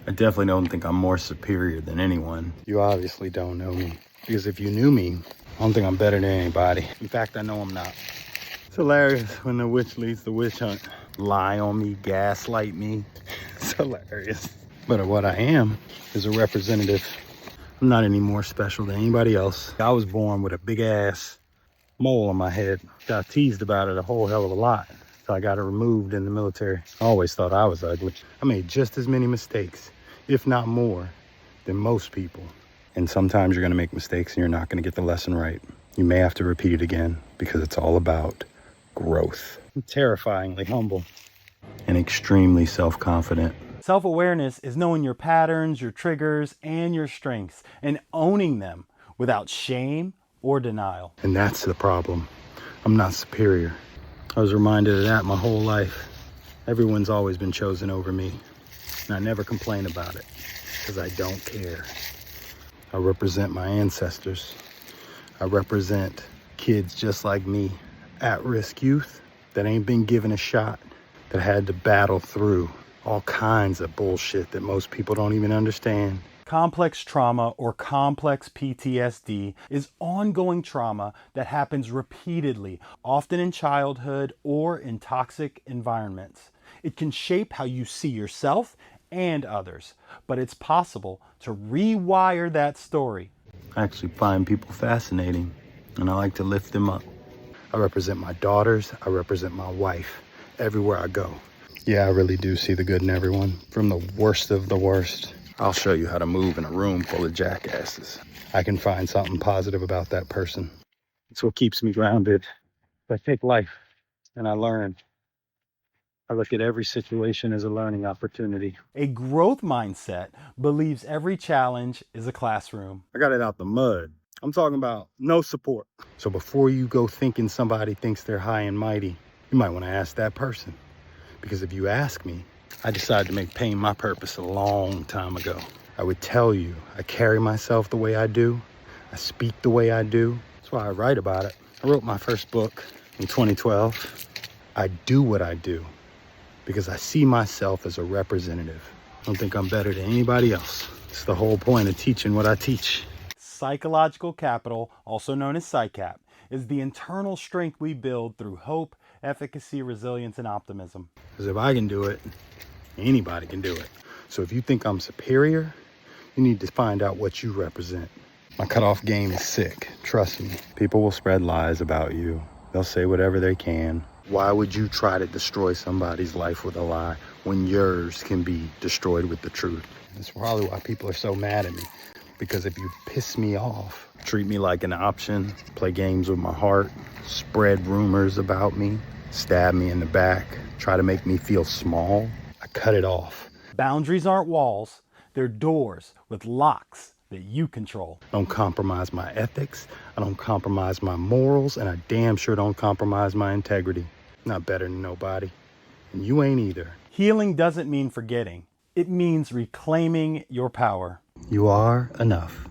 I definitely don't think I'm more superior than anyone. You obviously don't know me, because if you knew me, I don't think I'm better than anybody. In fact, I know I'm not. It's hilarious when the witch leads the witch hunt. Lie on me, gaslight me. It's hilarious. But what I am is a representative. I'm not any more special than anybody else. I was born with a big ass mole on my head. Got teased about it a whole hell of a lot. So I got it removed in the military. I always thought I was ugly. I made just as many mistakes, if not more, than most people. And sometimes you're gonna make mistakes and you're not gonna get the lesson right. You may have to repeat it again because it's all about growth. I'm terrifyingly humble and extremely self-confident. Self-awareness is knowing your patterns, your triggers, and your strengths, and owning them without shame or denial. And that's the problem. I'm not superior. I was reminded of that my whole life. Everyone's always been chosen over me, and I never complain about it because I don't care. I represent my ancestors. I represent kids just like me, at-risk youth that ain't been given a shot, that had to battle through all kinds of bullshit that most people don't even understand. Complex trauma, or complex PTSD, is ongoing trauma that happens repeatedly, often in childhood or in toxic environments. It can shape how you see yourself and others, but it's possible to rewire that story. I actually find people fascinating, and I like to lift them up. I represent my daughters, I represent my wife, everywhere I go. Yeah, I really do see the good in everyone, from the worst of the worst. I'll show you how to move in a room full of jackasses. I can find something positive about that person. It's what keeps me grounded. I take life and I learn. I look at every situation as a learning opportunity. A growth mindset believes every challenge is a classroom. I got it out the mud. I'm talking about no support. So before you go thinking somebody thinks they're high and mighty, you might want to ask that person. Because if you ask me, I decided to make pain my purpose a long time ago. I would tell you, I carry myself the way I do. I speak the way I do. That's why I write about it. I wrote my first book in 2012. I do what I do because I see myself as a representative. I don't think I'm better than anybody else. It's the whole point of teaching what I teach. Psychological capital, also known as PsyCap, is the internal strength we build through hope, efficacy, resilience, and optimism. Because if I can do it, anybody can do it. So if you think I'm superior, you need to find out what you represent. My cutoff game is sick, trust me. People will spread lies about you. They'll say whatever they can. Why would you try to destroy somebody's life with a lie when yours can be destroyed with the truth? That's probably why people are so mad at me. Because if you piss me off, treat me like an option, play games with my heart, spread rumors about me, stab me in the back, try to make me feel small, I cut it off. Boundaries aren't walls, they're doors with locks that you control. I don't compromise my ethics, I don't compromise my morals, and I damn sure don't compromise my integrity. I'm not better than nobody, and you ain't either. Healing doesn't mean forgetting. It means reclaiming your power. You are enough.